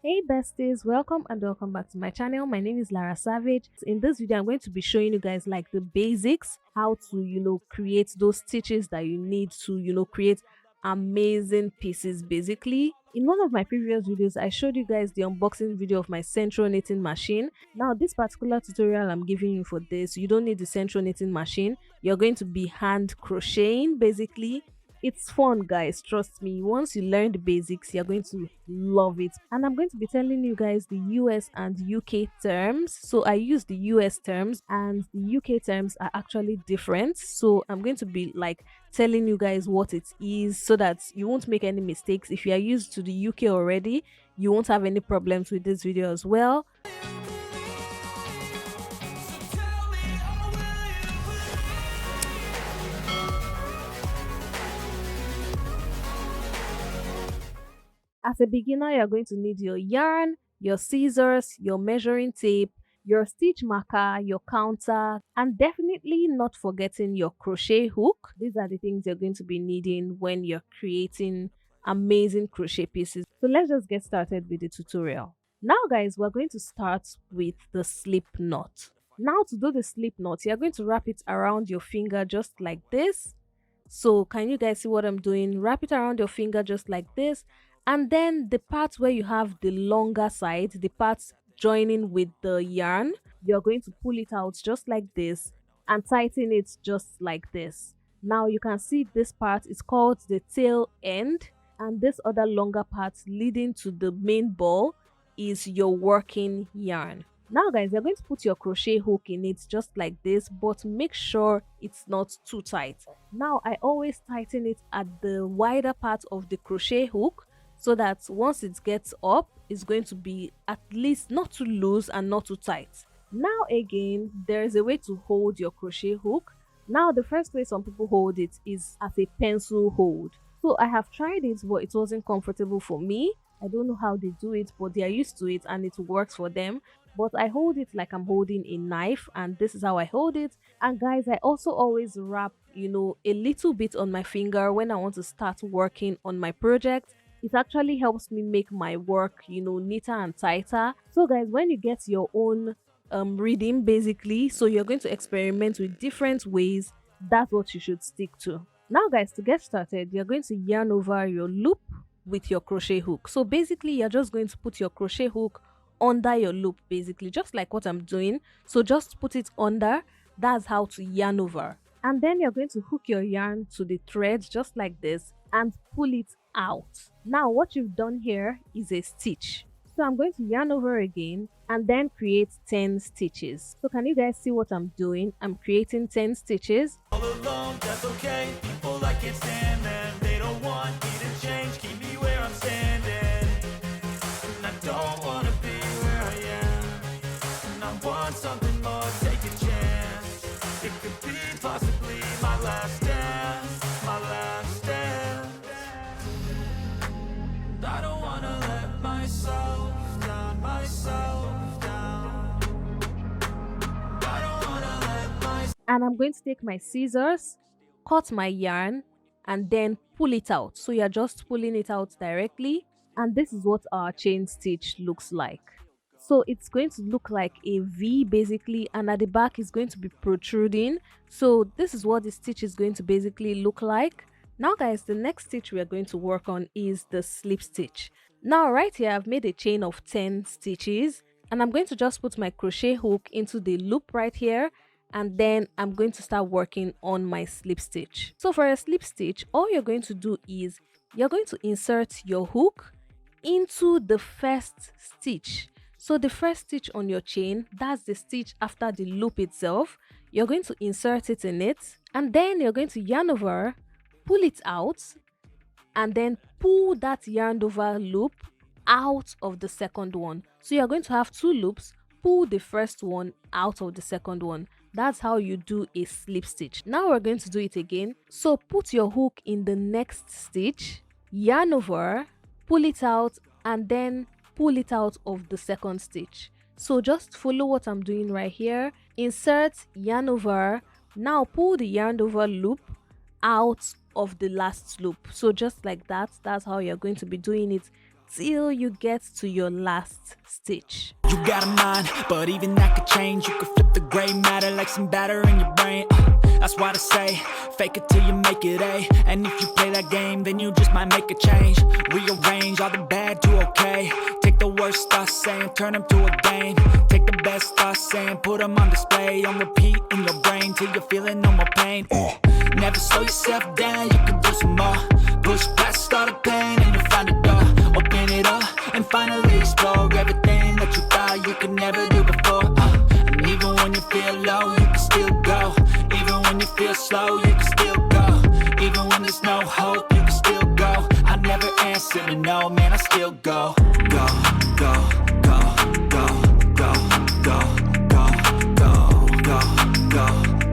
Hey besties, welcome and welcome back to my channel. My name is Lara Savage. In this video I'm going to be showing you guys like the basics, how to create those stitches that you need to create amazing pieces. Basically, in one of my previous videos I showed you guys the unboxing video of my central knitting machine. Now this particular tutorial I'm giving you for this, you don't need the central knitting machine. You're going to be hand crocheting. Basically, it's fun, guys, trust me. Once you learn the basics, you're going to love it. And I'm going to be telling you guys the US and UK terms. So I use the US terms and the UK terms are actually different. So I'm going to be like telling you guys what it is so that you won't make any mistakes. If you are used to the UK already, you won't have any problems with this video as well. As a beginner, you're going to need your yarn, your scissors, your measuring tape, your stitch marker, your counter, and definitely not forgetting your crochet hook. These are the things you're going to be needing when you're creating amazing crochet pieces. So let's just get started with the tutorial. Now guys, we're going to start with the slip knot. Now to do the slip knot, you're going to wrap it around your finger just like this. So can you guys see what I'm doing? Wrap it around your finger just like this, and then the part where you have the longer side, the parts joining with the yarn, you're going to pull it out just like this and tighten it just like this. Now you can see this part is called the tail end, and this other longer part leading to the main ball is your working yarn. Now guys, you're going to put your crochet hook in it just like this, but make sure it's not too tight. Now I always tighten it at the wider part of the crochet hook, so that once it gets up, it's going to be at least not too loose and not too tight. Now again, there is a way to hold your crochet hook. Now the first way some people hold it is as a pencil hold. So I have tried it, but it wasn't comfortable for me. I don't know how they do it, but they are used to it and it works for them. But I hold it like I'm holding a knife, and this is how I hold it. And guys, I also always wrap a little bit on my finger when I want to start working on my project. It actually helps me make my work neater and tighter. So guys, when you get your own reading, basically, so you're going to experiment with different ways, that's what you should stick to. Now guys, to get started, you're going to yarn over your loop with your crochet hook. So basically, you're just going to put your crochet hook under your loop, basically just like what I'm doing. So just put it under. That's how to yarn over. And then you're going to hook your yarn to the thread just like this and pull it out. Now what you've done here is a stitch. So I'm going to yarn over again and then create 10 stitches. So can you guys see what I'm doing? I'm creating 10 stitches. All alone, that's okay. People, I can't stand them. They don't want me to change, keep me where I'm standing. And I don't want to be where I am. And I want something more, take a chance. It could be possibly my last dance, my last dance. And I don't want to let myself down, myself down. I don't want to let myself. And I'm going to take my scissors, cut my yarn, and then pull it out. So you're just pulling it out directly, and this is what our chain stitch looks like. So it's going to look like a V basically, and at the back is going to be protruding. So this is what the stitch is going to basically look like. Now guys, the next stitch we are going to work on is the slip stitch. Now right here I've made a chain of 10 stitches, and I'm going to just put my crochet hook into the loop right here, and then I'm going to start working on my slip stitch. So for a slip stitch, all you're going to do is you're going to insert your hook into the first stitch. So the first stitch on your chain, that's the stitch after the loop itself. You're going to insert it in it, and then you're going to yarn over, pull it out, and then pull that yarned over loop out of the second one. So you're going to have two loops, pull the first one out of the second one. That's how you do a slip stitch. Now we're going to do it again. So put your hook in the next stitch, yarn over, pull it out, and then pull it out of the second stitch. So just follow what I'm doing right here. Insert, yarn over, now pull the yarn over loop out of the last loop. So just like that, that's how you're going to be doing it till you get to your last stitch. You got a mind, but even that could change. You could flip the gray matter like some batter in your brain. That's why they say, fake it till you make it A. And if you play that game, then you just might make a change. Rearrange all the bad to okay. Take the worst thoughts saying, turn them to a game. Take the best thoughts saying, put them on display. On repeat in your brain till you're feeling no more pain. Never slow yourself down, you can do some more. Push past all the pain and you'll find a door. Open it up and finally explore everything that you thought you could never do before. And even when you feel low, you can still go. Even when you feel slow, you can still go. Even when there's no hope, you can still go. I never answer to no, man, I still go. Go, go, go, go, go, go, go, go, go, go, go, go.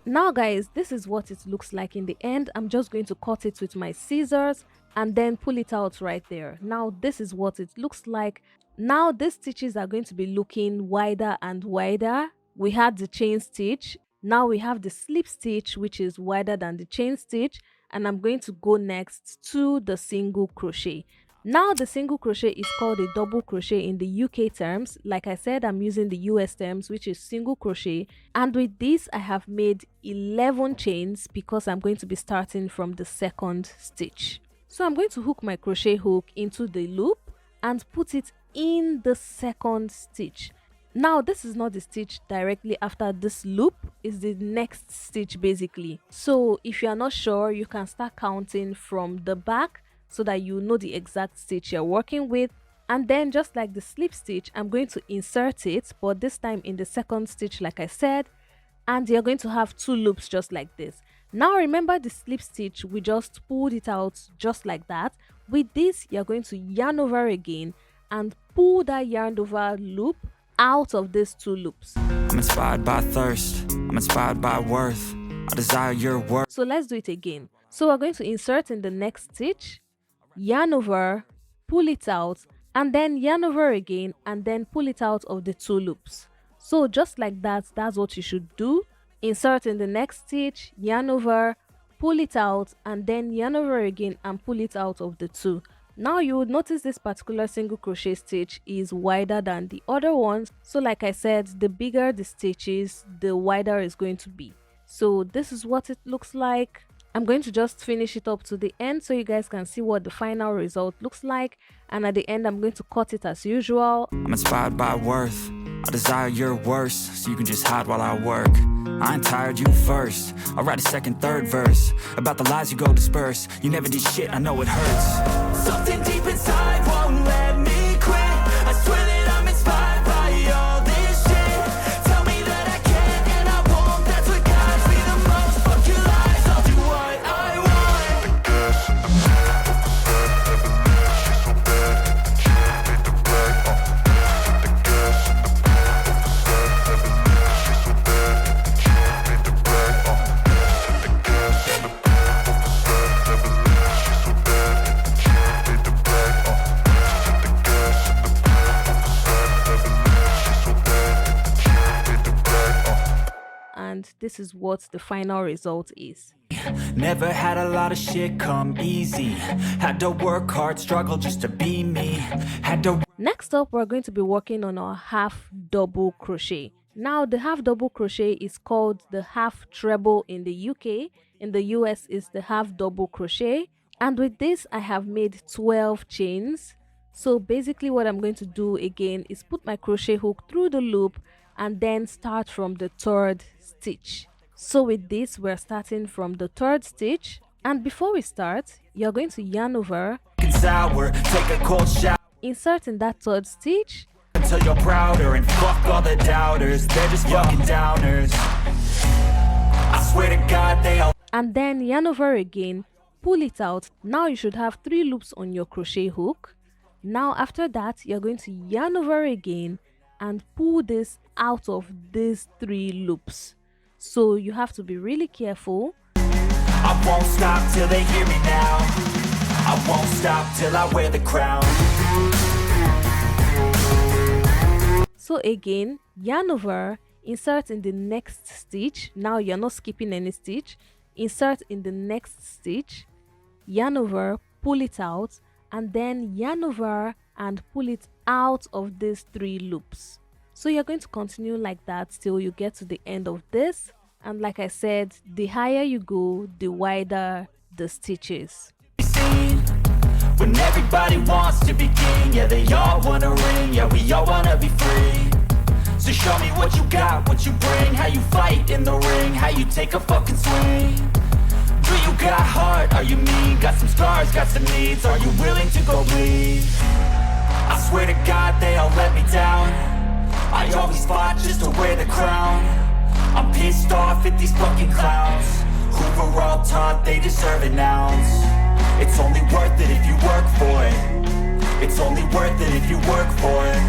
Now guys, this is what it looks like in the end. I'm just going to cut it with my scissors and then pull it out right there. Now this is what it looks like. Now these stitches are going to be looking wider and wider. We had the chain stitch. Now we have the slip stitch, which is wider than the chain stitch, and I'm going to go next to the single crochet. Now the single crochet is called a double crochet in the UK terms. Like I said, I'm using the US terms, which is single crochet. And with this, I have made 11 chains because I'm going to be starting from the second stitch. So I'm going to hook my crochet hook into the loop and put it in the second stitch. Now this is not the stitch directly after this loop, it's the next stitch basically. So if you are not sure, you can start counting from the back so that you know the exact stitch you're working with. And then just like the slip stitch, I'm going to insert it, but this time in the second stitch like I said, and you're going to have 2 loops just like this. Now remember the slip stitch, we just pulled it out just like that. With this, you're going to yarn over again and pull that yarned over loop out of these 2 loops. I'm inspired by thirst, I'm inspired by worth, I desire your worth. So let's do it again. So we're going to insert in the next stitch, yarn over, pull it out, and then yarn over again and then pull it out of the 2 loops. So just like that, that's what you should do. Insert in the next stitch, yarn over, pull it out, and then yarn over again and pull it out of the 2. Now you would notice this particular single crochet stitch is wider than the other ones. So like I said, the bigger the stitch is, the wider it's going to be. So this is what it looks like. I'm going to just finish it up to the end so you guys can see what the final result looks like. And at the end, I'm going to cut it as usual. I'm inspired by worth, I desire your worst, so you can just hide while I work. I ain't tired, you first. I'll write a second, third verse about the lies you go disperse. You never did shit, I know it hurts. Something deep inside won't let me quit. I swear that I'm inspired by all this shit. Tell me that I can and I won't. That's what guides me the most. Fuck your lies, I'll do what I want. And this is what the final result is. Never had a lot of shit come easy. Had to work hard, struggle just to be me. Had to. Next up, we're going to be working on our half double crochet. Now the half double crochet is called the half treble in the UK. In the US is the half double crochet. And with this, I have made 12 chains. So basically what I'm going to do again is put my crochet hook through the loop and then start from the 3rd stitch. So with this, we're starting from the 3rd stitch. And before we start, you're going to yarn over, Sour, take a cold shower. insert in that 3rd stitch, Until you're prouder and fuck all the doubters. They're just fucking downers. I swear to God they all. and then yarn over again, pull it out. Now you should have 3 loops on your crochet hook. Now after that, you're going to yarn over again and pull this out of these 3 loops. So you have to be really careful. I won't stop till they hear me now. I won't stop till I wear the crown. So again, yarn over, insert in the next stitch. Now you're not skipping any stitch. Insert in the next stitch, yarn over, pull it out, and then yarn over and pull it out of these 3 loops. So you're going to continue like that till you get to the end of this. And like I said, the higher you go, the wider the stitches. When everybody wants to be king, yeah, they all wanna ring, yeah, we all wanna be free. So show me what you got, what you bring, how you fight in the ring, how you take a fucking swing. Do you got heart, are you mean, got some scars, got some needs, are you willing to go bleed? I swear to God they all let me down, I always fought just to wear the crown. I'm pissed off at these fucking clowns, who were all taught they deserve an ounce. It's only worth it if you work for it. It's only worth it if you work for it.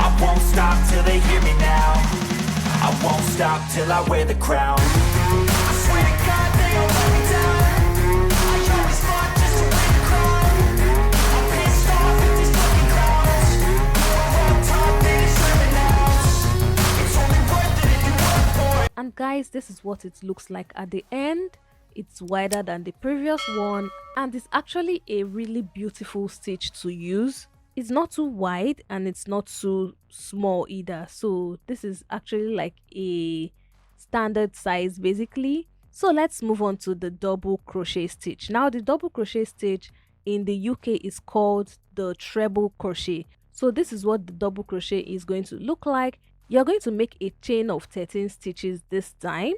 I won't stop till they hear me now. I won't stop till I wear the crown. I swear to God they all let me down, I always fought just to wear the crown. I'm pissed off at these fucking clowns, wrong top, they deserve an ounce. It's only worth it if you work for it. And guys, this is what it looks like at the end. It's wider than the previous one, and it's actually a really beautiful stitch to use. It's not too wide and it's not too small either, so this is actually like a standard size basically. So let's move on to the double crochet stitch. Now the double crochet stitch in the UK is called the treble crochet. So this is what the double crochet is going to look like. You're going to make a chain of 13 stitches this time,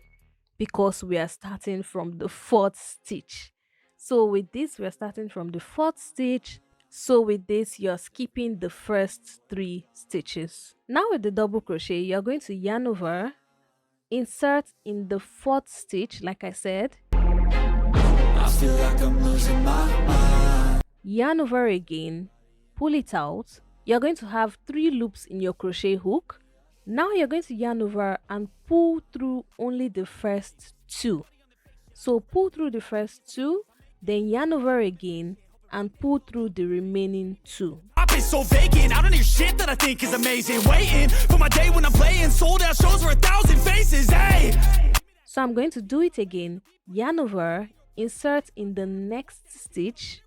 because we are starting from the 4th stitch. So with this, we are starting from the 4th stitch. So with this, you're skipping the first 3 stitches. Now with the double crochet, you're going to yarn over, insert in the 4th stitch, like I said. I feel like I'm losing my mind. Yarn over again, pull it out. You're going to have 3 loops in your crochet hook. Now you're going to yarn over and pull through only the first 2. So pull through the first 2, then yarn over again and pull through the remaining 2. I've been so vacant, I don't hear shit that I think is amazing. Waiting for my day when I'm playing sold out shows for 1,000 faces, hey! So I'm going to do it again. Yarn over, insert in the next stitch,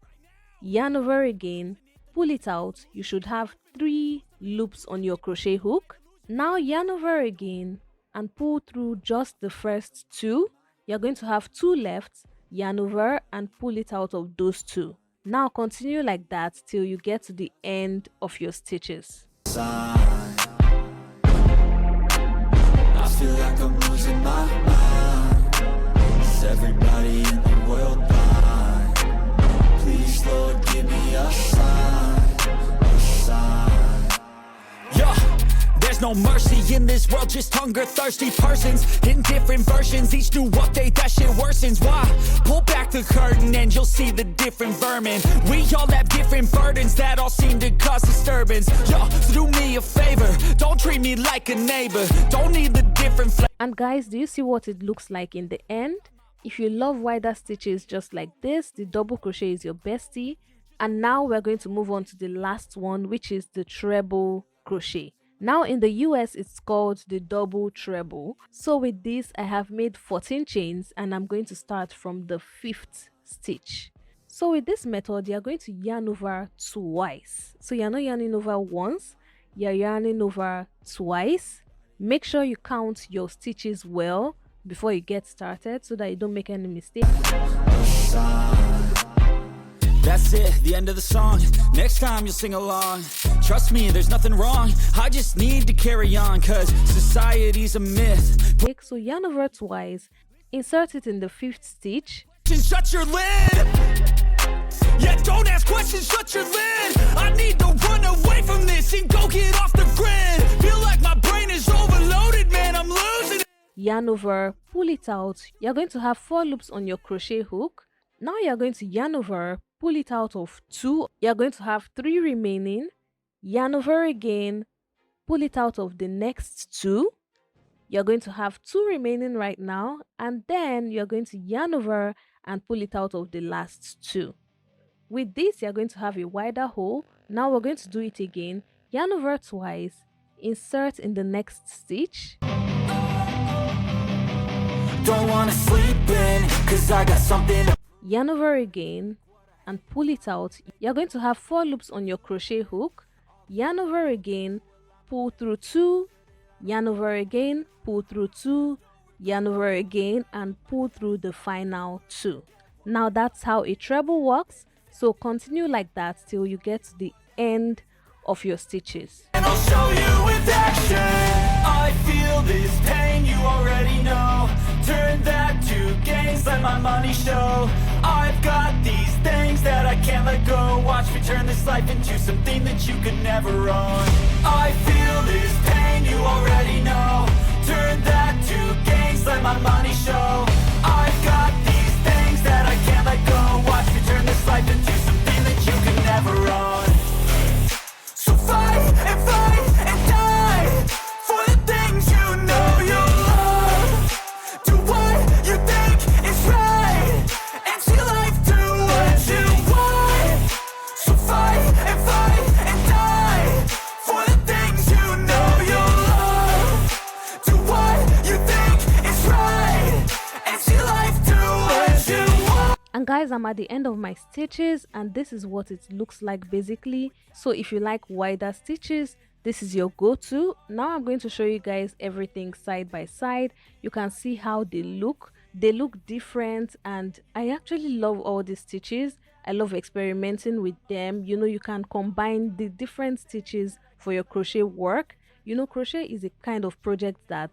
yarn over again, pull it out. You should have 3 loops on your crochet hook. Now yarn over again and pull through just the first 2. You're going to have 2 left. Yarn over and pull it out of those 2. Now continue like that till you get to the end of your stitches. I feel like I'm losing my mind. Is everybody in the world blind? Please, Lord, give me a sign, a sign. Yeah. There's no mercy in this world, just hunger-thirsty persons in different versions. Each new update, that shit worsens. Why? Pull back the curtain and you'll see the different vermin. We all have different burdens that all seem to cause disturbance. Yo, do me a favor, don't treat me like a neighbor. Don't need the different And guys, do you see what it looks like in the end? If you love wider stitches just like this, the double crochet is your bestie. And now we're going to move on to the last one, which is the treble crochet. Now in the US, it's called the double treble. So with this, I have made 14 chains and I'm going to start from the 5th stitch. So with this method, you're going to yarn over twice. So you're not yarning over once, you're yarning over twice. Make sure you count your stitches well before you get started so that you don't make any mistakes. That's it, the end of the song. Next time you'll sing along. Trust me, there's nothing wrong. I just need to carry on, cause society's a myth. So yarn over twice, insert it in the 5th stitch. Shut your lid. Yeah, don't ask questions, shut your lid. I need to run away from this and go get off the grid. Feel like my brain is overloaded, man, I'm losing it. Yarn over, pull it out. You're going to have 4 loops on your crochet hook. Now you're going to yarn over, pull it out of 2. You're going to have 3 remaining. Yarn over again, pull it out of the next 2. You're going to have 2 remaining right now, and then you're going to yarn over and pull it out of the last 2. With this, you're going to have a wider hole. Now we're going to do it again. Yarn over twice, insert in the next stitch, Don't wanna sleep in, cause I got something to yarn over again and pull it out. You're going to have 4 loops on your crochet hook, yarn over again, pull through 2, yarn over again, pull through 2, yarn over again, and pull through the final 2. Now that's how a treble works, so continue like that till you get to the end of your stitches. and I'll show you with action. I feel this pain, you already know. Turn that to gains, let my money show. I've got these things that I can't let go. Watch me turn this life into something that you could never own. I feel this pain, you already know. Turn that to gains, let my money show. I've got these things that I can't let go. Watch me turn this life into something that you could never own. So fight and die for the things you know you love. Do what you think is right and see life do what you want. So fight and die for the things you know you love. Do what you think is right and see life do what you want. And guys, I'm at the end of my stitches and this is what it looks like basically. So if you like wider stitches, this is your go-to. Now I'm going to show you guys everything side by side. You can see how they look different, and I actually love all these stitches. I love experimenting with them. You know, you can combine the different stitches for your crochet work. You know, crochet is a kind of project that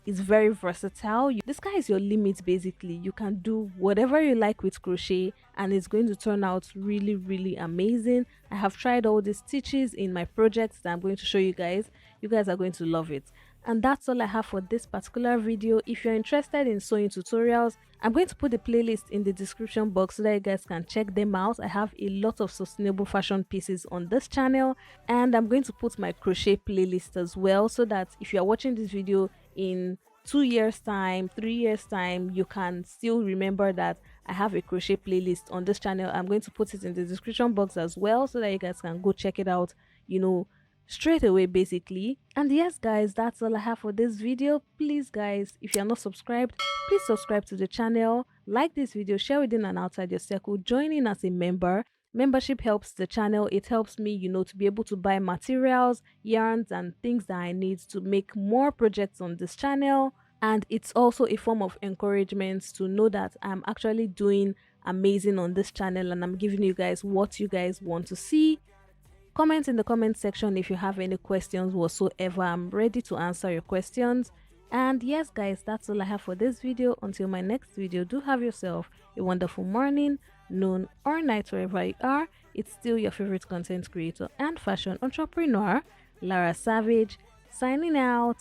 is very versatile. The sky is your limit basically. You can do whatever you like with crochet and it's going to turn out really amazing. I have tried all the stitches in my projects that I'm going to show you guys. You guys are going to love it. And that's all I have for this particular video. If you're interested in sewing tutorials, I'm going to put the playlist in the description box so that you guys can check them out. I have a lot of sustainable fashion pieces on this channel, and I'm going to put my crochet playlist as well, so that if you're watching this video in 2 years time, 3 years time, you can still remember that I have a crochet playlist on this channel. I'm going to put it in the description box as well so that you guys can go check it out, you know, straight away basically. And yes guys, that's all I have for this video. Please guys, if you're not subscribed, please subscribe to the channel, like this video, share within and outside your circle, join in as a member. Membership helps the channel. It helps me, you know, to be able to buy materials, yarns and things that I need to make more projects on this channel. And it's also a form of encouragement to know that I'm actually doing amazing on this channel and I'm giving you guys what you guys want to see. Comment in the comment section if you have any questions whatsoever. I'm ready to answer your questions. And yes guys, that's all I have for this video. Until my next video, do have yourself a wonderful morning, noon or night wherever you are. It's still your favorite content creator and fashion entrepreneur, Lara Savage, signing out.